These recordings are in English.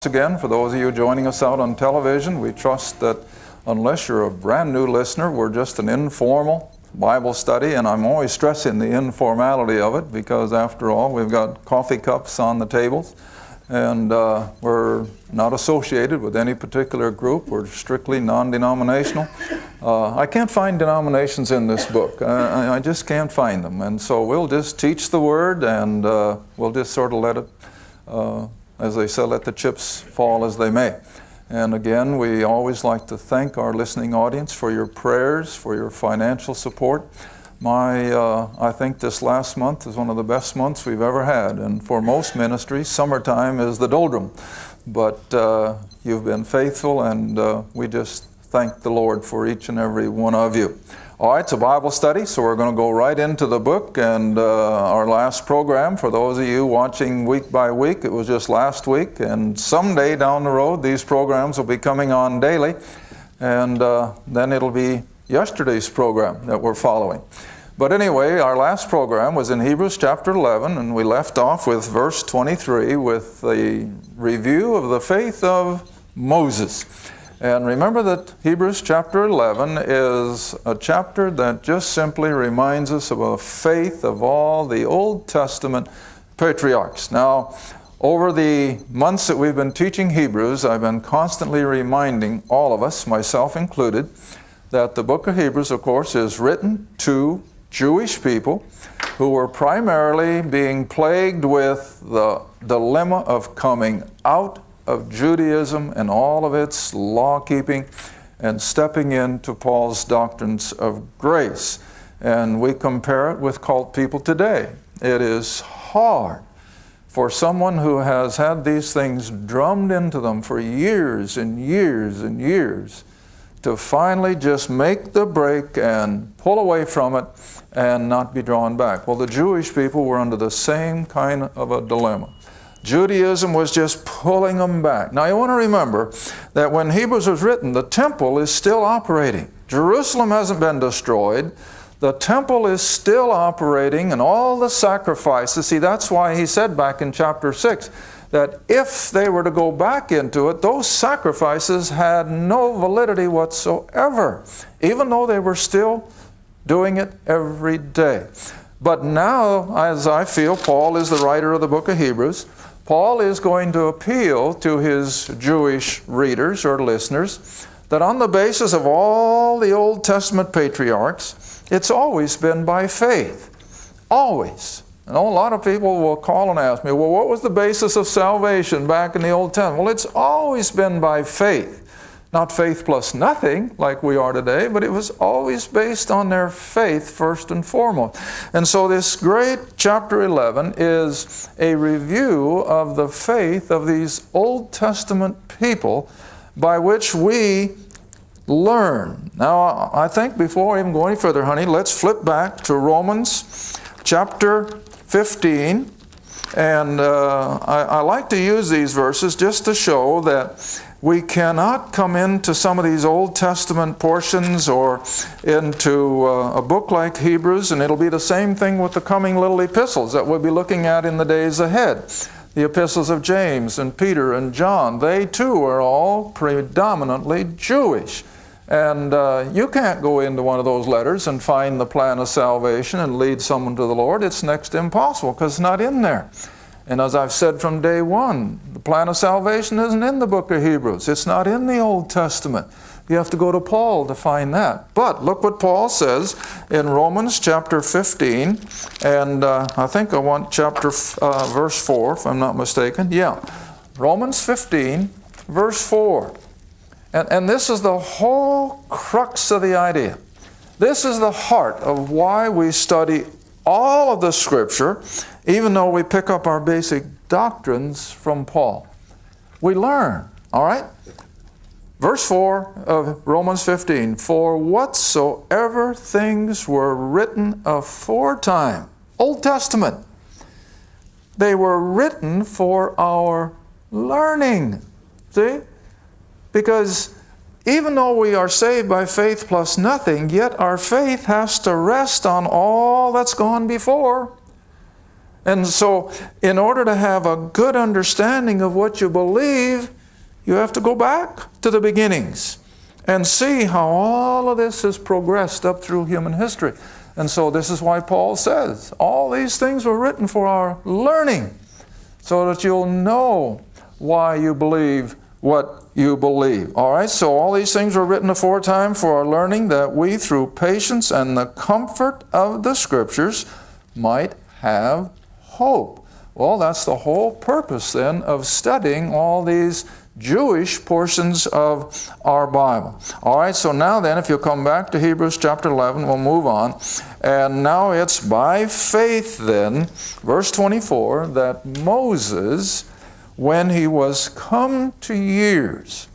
Again, for those of you joining us out on television, we trust that unless you're a brand new listener, we're just an informal Bible study, and I'm always stressing the informality of it because after all, we've got coffee cups on the tables, and we're not associated with any particular group. We're strictly non-denominational. I can't find denominations in this book. I just can't find them, and so we'll just teach the Word, and we'll just sort of let it as they say, let the chips fall as they may. And again, we always like to thank our listening audience for your prayers, for your financial support. I think this last month is one of the best months we've ever had. And for most ministries, summertime is the doldrum. But you've been faithful, and we just thank the Lord for each and every one of you. All right, it's a Bible study, so we're going to go right into the book. And our last program, for those of you watching week by week, it was just last week. And someday down the road, these programs will be coming on daily. And then it'll be yesterday's program that we're following. But anyway, our last program was in Hebrews chapter 11, and we left off with verse 23 with the review of the faith of Moses. And remember that Hebrews chapter 11 is a chapter that just simply reminds us of a faith of all the Old Testament patriarchs. Now, over the months that we've been teaching Hebrews, I've been constantly reminding all of us, myself included, that the book of Hebrews, of course, is written to Jewish people who were primarily being plagued with the dilemma of coming out of Judaism and all of its law-keeping and stepping into Paul's doctrines of grace. And we compare it with cult people today. It is hard for someone who has had these things drummed into them for years and years and years to finally just make the break and pull away from it and not be drawn back. Well, the Jewish people were under the same kind of a dilemma. Judaism was just pulling them back. Now you want to remember that when Hebrews was written, the temple is still operating. Jerusalem hasn't been destroyed. The temple is still operating, and all the sacrifices. See, that's why he said back in chapter 6 that if they were to go back into it, those sacrifices had no validity whatsoever, even though they were still doing it every day. But now, as I feel, Paul is the writer of the book of Hebrews. Paul is going to appeal to his Jewish readers or listeners that on the basis of all the Old Testament patriarchs, it's always been by faith. Always. You know, a lot of people will call and ask me, well, what was the basis of salvation back in the Old Testament? Well, it's always been by faith. Not faith plus nothing like we are today, but it was always based on their faith first and foremost. And so this great chapter 11 is a review of the faith of these Old Testament people by which we learn. Now, I think before I even go any further, honey, let's flip back to Romans chapter 15. And I like to use these verses just to show that we cannot come into some of these Old Testament portions or into a book like Hebrews, and it'll be the same thing with the coming little epistles that we'll be looking at in the days ahead. The epistles of James and Peter and John, they too are all predominantly Jewish. And you can't go into one of those letters and find the plan of salvation and lead someone to the Lord. It's next to impossible because it's not in there. And as I've said from day one, the plan of salvation isn't in the book of Hebrews. It's not in the Old Testament. You have to go to Paul to find that. But look what Paul says in Romans chapter 15, and I think I want verse 4, if I'm not mistaken. Yeah, Romans 15, verse 4. And this is the whole crux of the idea. This is the heart of why we study all of the Scripture, even though we pick up our basic doctrines from Paul. We learn, all right? Verse 4 of Romans 15, for whatsoever things were written aforetime, Old Testament, they were written for our learning. See? Because even though we are saved by faith plus nothing, yet our faith has to rest on all that's gone before. And so in order to have a good understanding of what you believe, you have to go back to the beginnings and see how all of this has progressed up through human history. And so this is why Paul says, all these things were written for our learning, so that you'll know why you believe what you believe. All right, so all these things were written aforetime for our learning, that we through patience and the comfort of the Scriptures might have hope. Well, that's the whole purpose then of studying all these Jewish portions of our Bible. All right, so now then, if you'll come back to Hebrews chapter 11, we'll move on. And now it's by faith then, verse 24, that Moses, when he was come to years.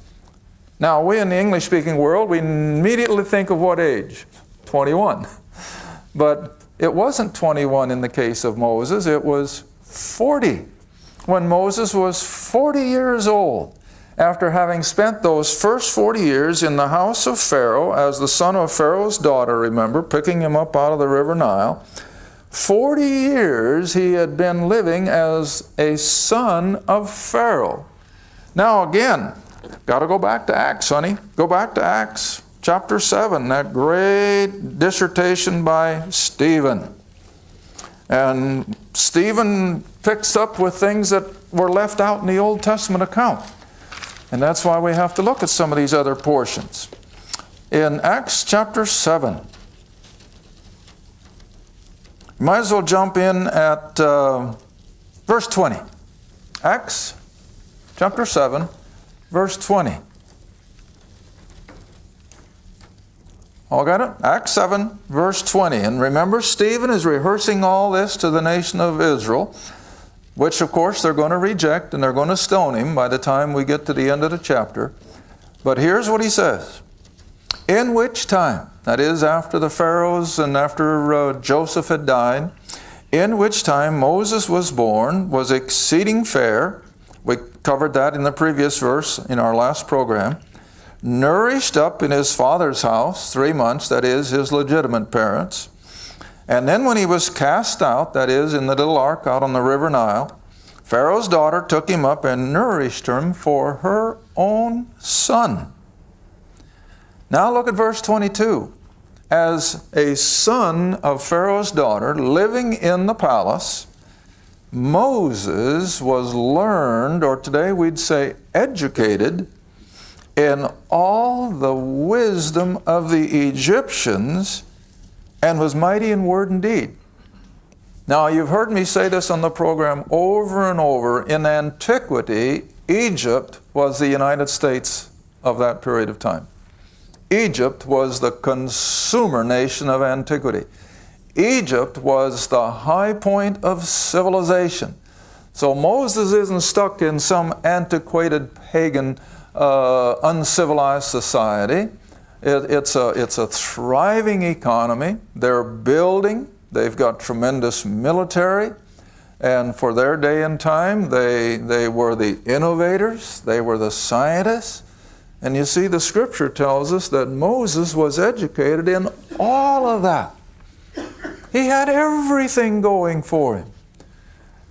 Now, we in the English-speaking world, we immediately think of what age? 21. But it wasn't 21 in the case of Moses, it was 40. When Moses was 40 years old, after having spent those first 40 years in the house of Pharaoh as the son of Pharaoh's daughter, remember, picking him up out of the river Nile, 40 years he had been living as a son of Pharaoh. Now again, got to go back to Acts, honey. Go back to Acts chapter 7, that great dissertation by Stephen. And Stephen picks up with things that were left out in the Old Testament account. And that's why we have to look at some of these other portions. In Acts chapter 7, you might as well jump in at verse 20. Acts chapter 7, verse 20. All got it? Acts 7, verse 20. And remember, Stephen is rehearsing all this to the nation of Israel, which of course they're going to reject and they're going to stone him by the time we get to the end of the chapter. But here's what he says. In which time, that is after the pharaohs and after Joseph had died, in which time Moses was born, was exceeding fair. We covered that in the previous verse in our last program. Nourished up in his father's house 3 months, that is his legitimate parents. And then when he was cast out, that is, in the little ark out on the river Nile, Pharaoh's daughter took him up and nourished him for her own son. Now look at verse 22. As a son of Pharaoh's daughter living in the palace, Moses was learned, or today we'd say educated, in all the wisdom of the Egyptians, and was mighty in word and deed. Now, you've heard me say this on the program over and over. In antiquity, Egypt was the United States of that period of time. Egypt was the consumer nation of antiquity. Egypt was the high point of civilization. So Moses isn't stuck in some antiquated pagan, uncivilized society. It's a thriving economy. They're building. They've got tremendous military. And for their day and time, they were the innovators. They were the scientists. And you see, the Scripture tells us that Moses was educated in all of that. He had everything going for him.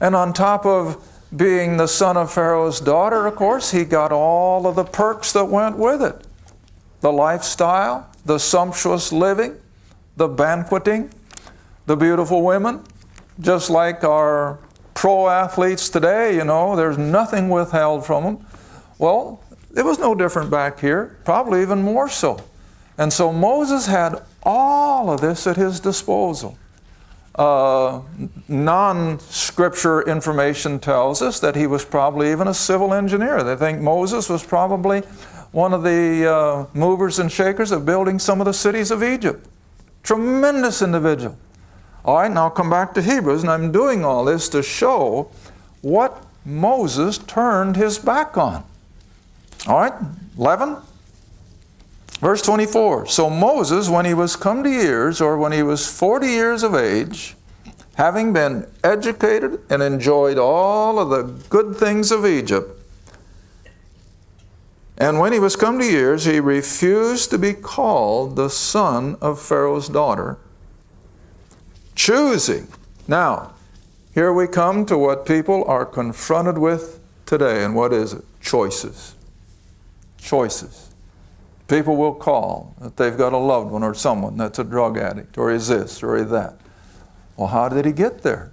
And on top of being the son of Pharaoh's daughter, of course, he got all of the perks that went with it. The lifestyle, the sumptuous living, the banqueting, the beautiful women. Just like our pro athletes today, there's nothing withheld from them. Well, it was no different back here, probably even more so. And so Moses had all of this at his disposal. Non-scripture information tells us that he was probably even a civil engineer. They think Moses was probably one of the movers and shakers of building some of the cities of Egypt. Tremendous individual. All right, now come back to Hebrews, and I'm doing all this to show what Moses turned his back on. All right, 11, verse 24. So Moses, when he was come to years, or when he was 40 years of age, having been educated and enjoyed all of the good things of Egypt, and when he was come to years, he refused to be called the son of Pharaoh's daughter, choosing. Now, Here we come to what people are confronted with today. And what is it? Choices. Choices. People will call that they've got a loved one or someone that's a drug addict, or is this, or is that. Well, how did he get there?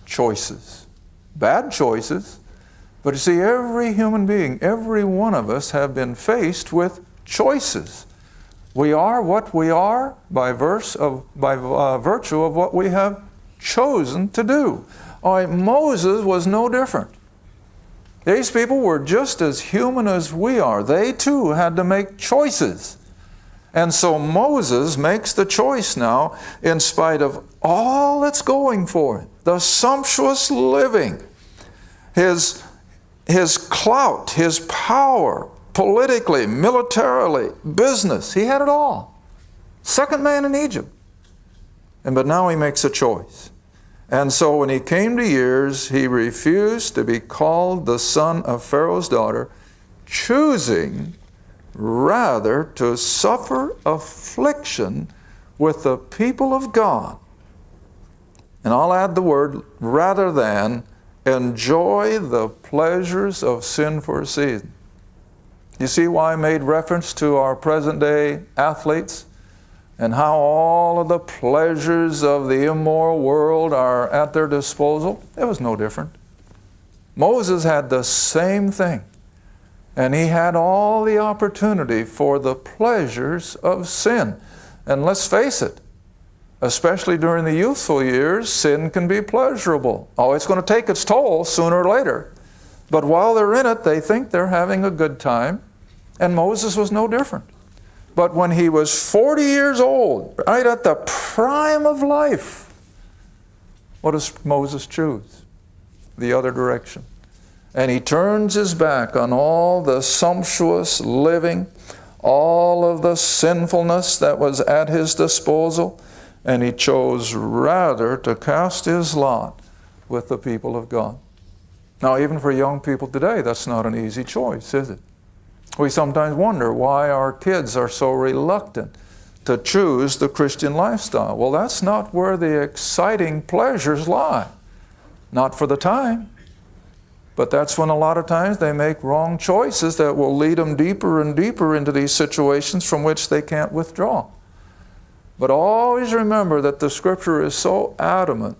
Choices. Bad choices. But you see, every human being, every one of us have been faced with choices. We are what we are by virtue of what we have chosen to do. All right, Moses was no different. These people were just as human as we are. They too had to make choices. And so Moses makes the choice now in spite of all that's going for it. The sumptuous living, his clout, his power, politically, militarily, business. He had it all. Second man in Egypt. But now he makes a choice. And so when he came to years, he refused to be called the son of Pharaoh's daughter, choosing rather to suffer affliction with the people of God. And I'll add the word rather than enjoy the pleasures of sin for a season. You see why I made reference to our present day athletes and how all of the pleasures of the immoral world are at their disposal? It was no different. Moses had the same thing. And he had all the opportunity for the pleasures of sin. And let's face it, especially during the youthful years, sin can be pleasurable. Oh, it's going to take its toll sooner or later. But while they're in it, they think they're having a good time. And Moses was no different. But when he was 40 years old, right at the prime of life, what does Moses choose? The other direction. And he turns his back on all the sumptuous living, all of the sinfulness that was at his disposal, and he chose rather to cast his lot with the people of God. Now, even for young people today, that's not an easy choice, is it? We sometimes wonder why our kids are so reluctant to choose the Christian lifestyle. Well, that's not where the exciting pleasures lie. Not for the time. But that's when a lot of times they make wrong choices that will lead them deeper and deeper into these situations from which they can't withdraw. But always remember that the Scripture is so adamant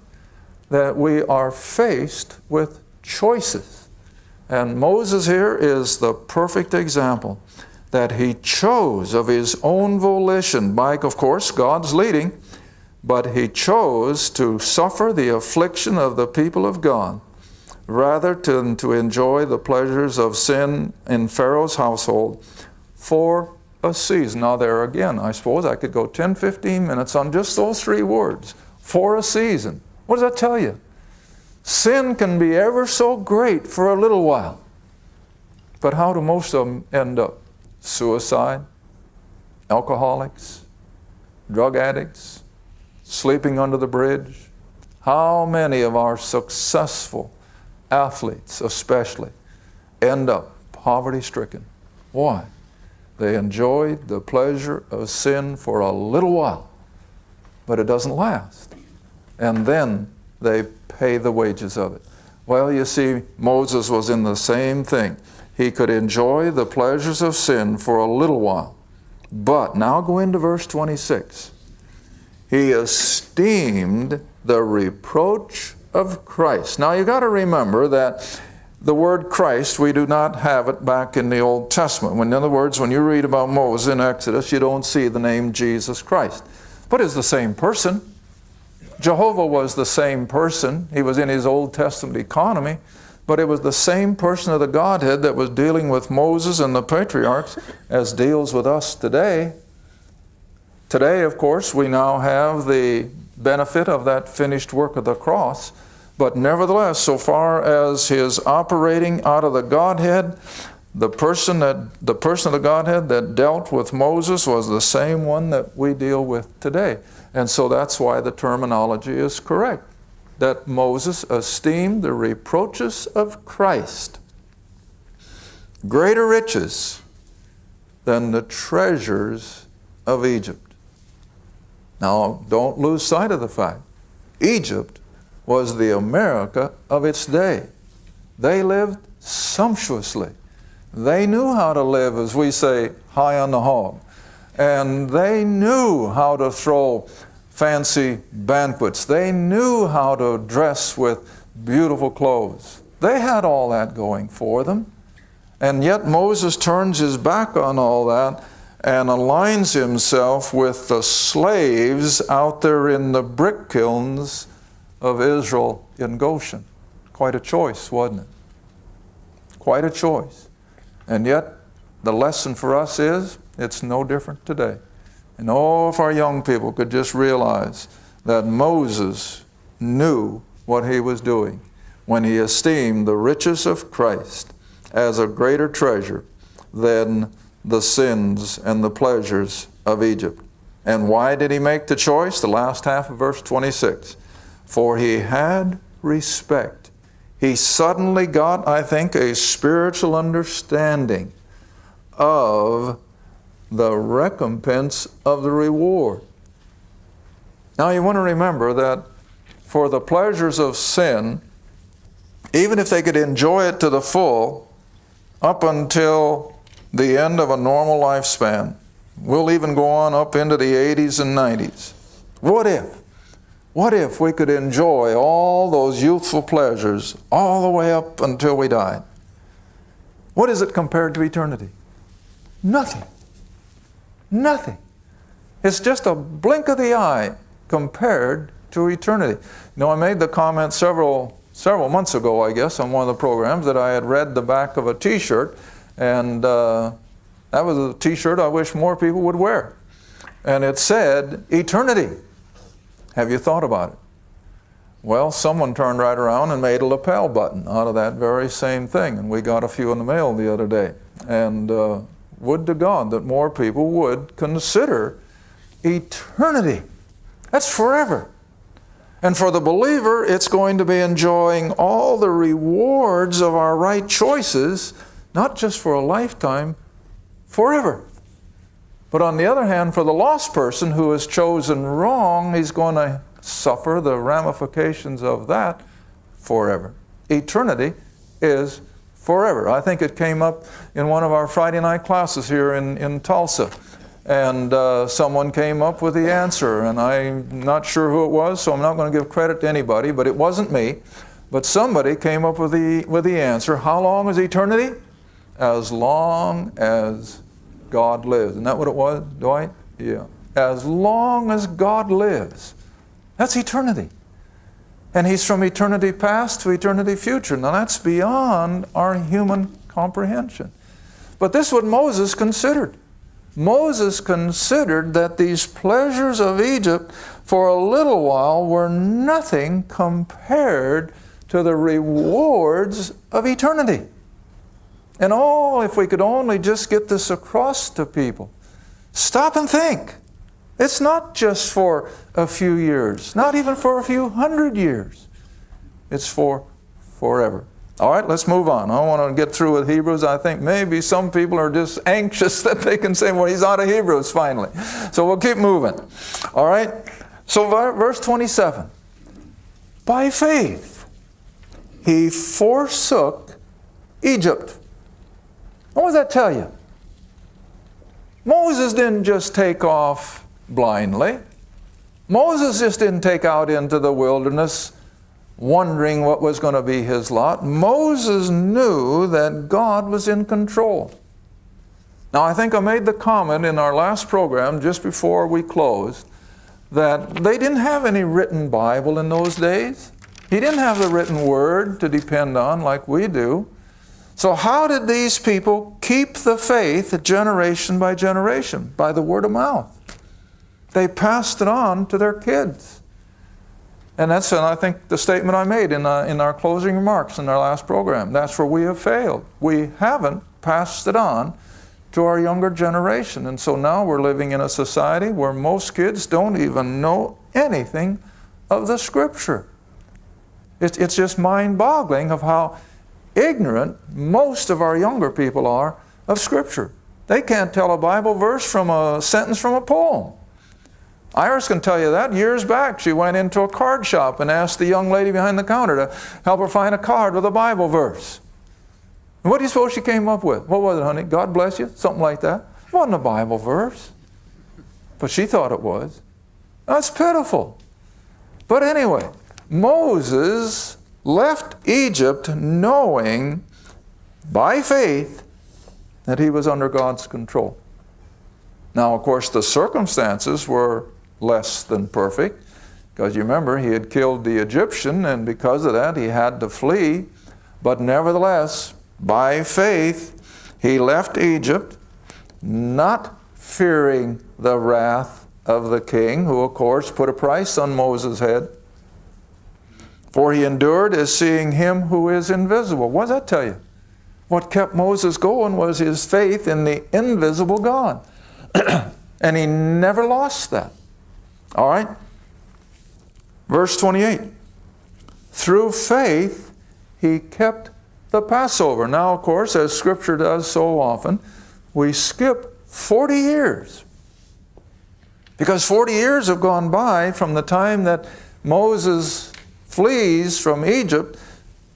that we are faced with choices. And Moses here is the perfect example that he chose of his own volition by, of course, God's leading, but he chose to suffer the affliction of the people of God rather than to enjoy the pleasures of sin in Pharaoh's household for a season. Now there again, I suppose I could go 10, 15 minutes on just those three words, for a season. What does that tell you? Sin can be ever so great for a little while. But how do most of them end up? Suicide, alcoholics, drug addicts, sleeping under the bridge. How many of our successful athletes especially end up poverty-stricken? Why? They enjoyed the pleasure of sin for a little while, but it doesn't last. And then they pay the wages of it. Well, you see, Moses was in the same thing. He could enjoy the pleasures of sin for a little while. But now go into verse 26. He esteemed the reproach of Christ. Now you got to remember that the word Christ, we do not have it back in the Old Testament. In other words, when you read about Moses in Exodus, you don't see the name Jesus Christ. But it's the same person. Jehovah was the same person. He was in his Old Testament economy, but it was the same person of the Godhead that was dealing with Moses and the patriarchs as deals with us today. Today, of course, we now have the benefit of that finished work of the cross, but nevertheless, so far as his operating out of the Godhead, the person of the Godhead that dealt with Moses was the same one that we deal with today. And so that's why the terminology is correct, that Moses esteemed the reproaches of Christ greater riches than the treasures of Egypt. Now, don't lose sight of the fact. Egypt was the America of its day. They lived sumptuously. They knew how to live, as we say, high on the hog. And they knew how to throw fancy banquets. They knew how to dress with beautiful clothes. They had all that going for them. And yet Moses turns his back on all that and aligns himself with the slaves out there in the brick kilns of Israel in Goshen. Quite a choice, wasn't it? Quite a choice. And yet, the lesson for us is, it's no different today. And oh, if our young people could just realize that Moses knew what he was doing when he esteemed the riches of Christ as a greater treasure than the sins and the pleasures of Egypt. And why did he make the choice? The last half of verse 26. For he had respect. He suddenly got, I think, a spiritual understanding of the recompense of the reward. Now you want to remember that for the pleasures of sin, even if they could enjoy it to the full, up until the end of a normal lifespan, we'll even go on up into the 80s and 90s. What if we could enjoy all those youthful pleasures all the way up until we died? What is it compared to eternity? Nothing. Nothing. It's just a blink of the eye compared to eternity. You know, I made the comment several months ago, I guess, on one of the programs that I had read the back of a t-shirt, and that was a t-shirt I wish more people would wear. And it said, eternity. Have you thought about it? Well, someone turned right around and made a lapel button out of that very same thing, and we got a few in the mail the other day. And would to God that more people would consider eternity. That's forever. And for the believer, it's going to be enjoying all the rewards of our right choices, not just for a lifetime, forever. But on the other hand, for the lost person who has chosen wrong, he's going to suffer the ramifications of that forever. Eternity is forever. I think it came up in one of our Friday night classes here in Tulsa. And someone came up with the answer, and I'm not sure who it was, so I'm not going to give credit to anybody, but it wasn't me. But somebody came up with the answer. How long is eternity? As long as God lives. Isn't that what it was, Dwight? Yeah. As long as God lives. That's eternity. And He's from eternity past to eternity future. Now that's beyond our human comprehension. But this is what Moses considered. Moses considered that these pleasures of Egypt for a little while were nothing compared to the rewards of eternity. And if we could only just get this across to people. Stop and think. It's not just for a few years, not even for a few hundred years. It's for forever. All right, let's move on. I want to get through with Hebrews. I think maybe some people are just anxious that they can say, well, he's out of Hebrews finally. So we'll keep moving. All right, so verse 27. By faith, he forsook Egypt. What does that tell you? Moses didn't just take off blindly. Moses just didn't take out into the wilderness wondering what was going to be his lot. Moses knew that God was in control. Now, I think I made the comment in our last program, just before we closed, that they didn't have any written Bible in those days. He didn't have the written Word to depend on like we do. So how did these people keep the faith generation by generation? By the word of mouth. They passed it on to their kids. And that's, I think, the statement I made in our closing remarks in our last program. That's where we have failed. We haven't passed it on to our younger generation. And so now we're living in a society where most kids don't even know anything of the Scripture. It's just mind-boggling of how ignorant most of our younger people are of Scripture. They can't tell a Bible verse from a sentence from a poem. Iris can tell you that. Years back, she went into a card shop and asked the young lady behind the counter to help her find a card with a Bible verse. And what do you suppose she came up with? What was it, honey? God bless you? Something like that. It wasn't a Bible verse. But she thought it was. That's pitiful. But anyway, Moses left Egypt knowing by faith that he was under God's control. Now, of course, the circumstances were less than perfect, because you remember he had killed the Egyptian, and because of that he had to flee. But nevertheless, by faith, he left Egypt, not fearing the wrath of the king, who of course put a price on Moses' head. For he endured as seeing him who is invisible. What does that tell you? What kept Moses going was his faith in the invisible God. And he never lost that. All right? Verse 28. Through faith, he kept the Passover. Now, of course, as Scripture does so often, we skip 40 years. Because 40 years have gone by from the time that Moses flees from Egypt,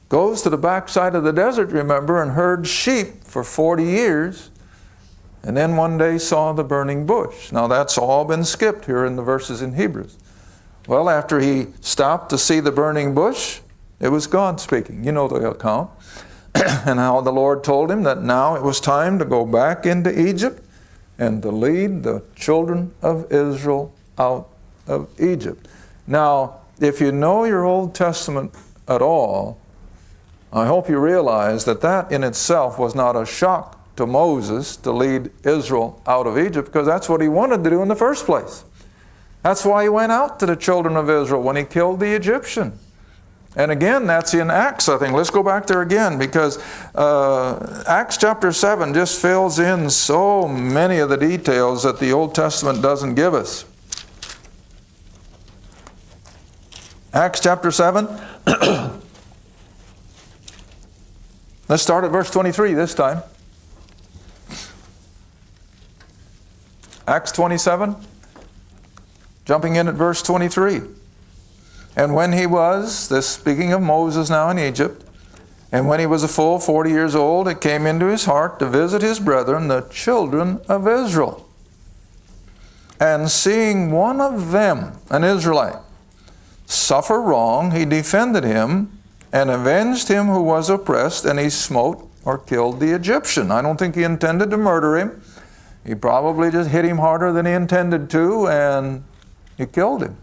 goes to the backside of the desert, remember, and herds sheep for 40 years. And then one day saw the burning bush. Now that's all been skipped here in the verses in Hebrews. Well, after he stopped to see the burning bush, it was God speaking. You know the account. And how the Lord told him that now it was time to go back into Egypt and to lead the children of Israel out of Egypt. Now, if you know your Old Testament at all, I hope you realize that that in itself was not a shock to Moses to lead Israel out of Egypt, because that's what he wanted to do in the first place. That's why he went out to the children of Israel when he killed the Egyptian. And again, that's in Acts, I think. Let's go back there again, because Acts chapter 7 just fills in so many of the details that the Old Testament doesn't give us. Acts chapter 7. Let's start at verse 23 this time. Acts 27, jumping in at verse 23. And when he was, this speaking of Moses now in Egypt, and when he was a full 40 years old, it came into his heart to visit his brethren, the children of Israel. And seeing one of them, an Israelite, suffer wrong, he defended him and avenged him who was oppressed, and he smote or killed the Egyptian. I don't think he intended to murder him. He probably just hit him harder than he intended to, and he killed him.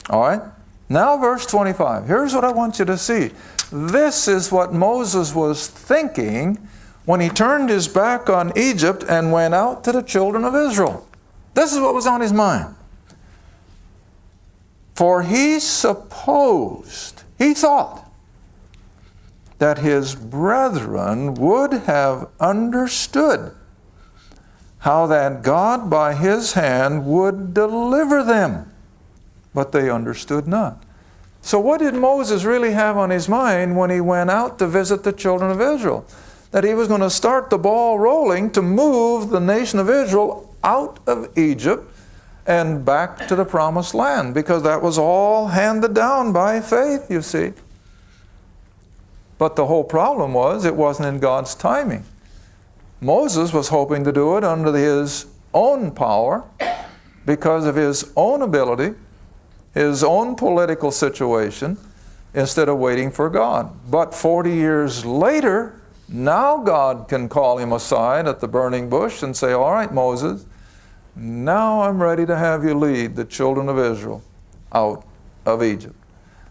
All right? Now verse 25. Here's what I want you to see. This is what Moses was thinking when he turned his back on Egypt and went out to the children of Israel. This is what was on his mind. For he supposed, he thought, that his brethren would have understood how that God by his hand would deliver them. But they understood not. So what did Moses really have on his mind when he went out to visit the children of Israel? That he was going to start the ball rolling to move the nation of Israel out of Egypt and back to the promised land, because that was all handed down by faith, you see. But the whole problem was it wasn't in God's timing. Moses was hoping to do it under his own power, because of his own ability, his own political situation, instead of waiting for God. But 40 years later, now God can call him aside at the burning bush and say, all right, Moses, now I'm ready to have you lead the children of Israel out of Egypt.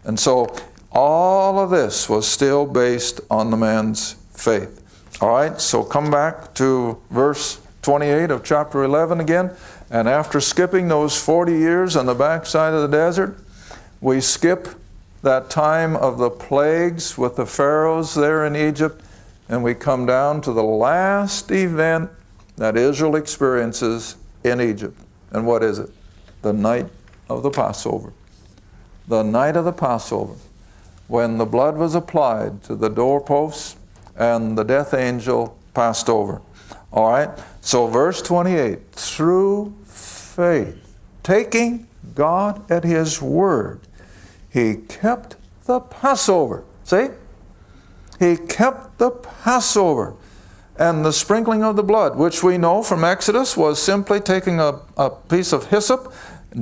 And so all of this was still based on the man's faith. All right, so come back to verse 28 of chapter 11 again. And after skipping those 40 years on the backside of the desert, we skip that time of the plagues with the pharaohs there in Egypt, and we come down to the last event that Israel experiences in Egypt. And what is it? The night of the Passover. The night of the Passover, when the blood was applied to the doorposts and the death angel passed over. All right? So verse 28, through faith taking God at His word, He kept the Passover. See? He kept the Passover. And the sprinkling of the blood, which we know from Exodus was simply taking a piece of hyssop,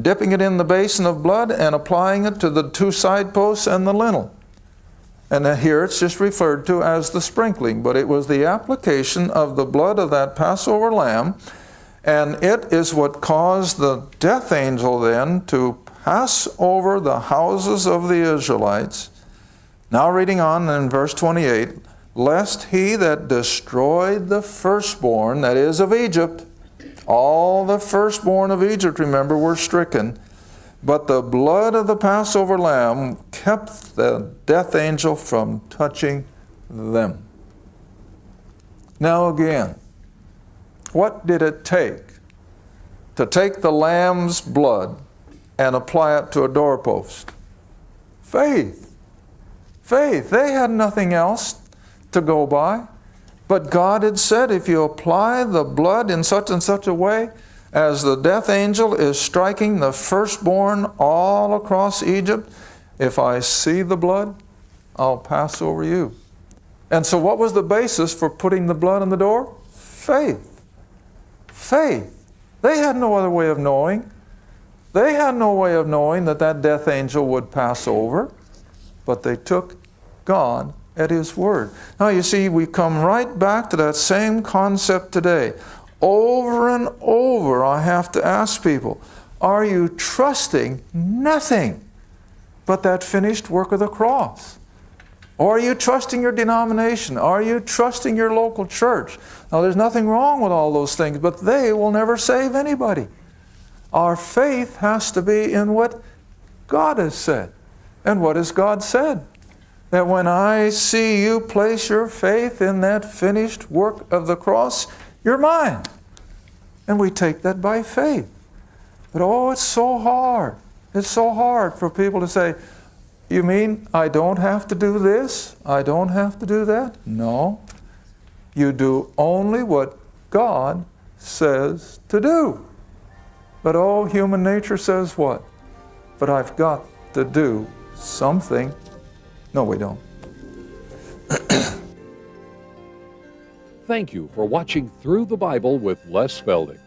dipping it in the basin of blood, and applying it to the two side posts and the lintel. And here it's just referred to as the sprinkling, but it was the application of the blood of that Passover lamb, and it is what caused the death angel then to pass over the houses of the Israelites. Now reading on in verse 28, lest he that destroyed the firstborn, that is of Egypt, all the firstborn of Egypt, remember, were stricken, but the blood of the Passover lamb kept the death angel from touching them. Now again, what did it take to take the lamb's blood and apply it to a doorpost? Faith. Faith. They had nothing else to go by. But God had said, if you apply the blood in such and such a way, as the death angel is striking the firstborn all across Egypt, if I see the blood, I'll pass over you. And so what was the basis for putting the blood on the door? Faith. Faith. They had no other way of knowing. They had no way of knowing that that death angel would pass over, but they took God at His word. Now you see, we come right back to that same concept today. Over and over I have to ask people, are you trusting nothing but that finished work of the cross? Or are you trusting your denomination? Are you trusting your local church? Now there's nothing wrong with all those things, but they will never save anybody. Our faith has to be in what God has said. And what has God said? That when I see you place your faith in that finished work of the cross, you're mine. And we take that by faith. But oh, it's so hard. It's so hard for people to say, you mean I don't have to do this? I don't have to do that? No. You do only what God says to do. But oh, human nature says what? But I've got to do something. No, we don't. Thank you for watching Through the Bible with Les Feldick.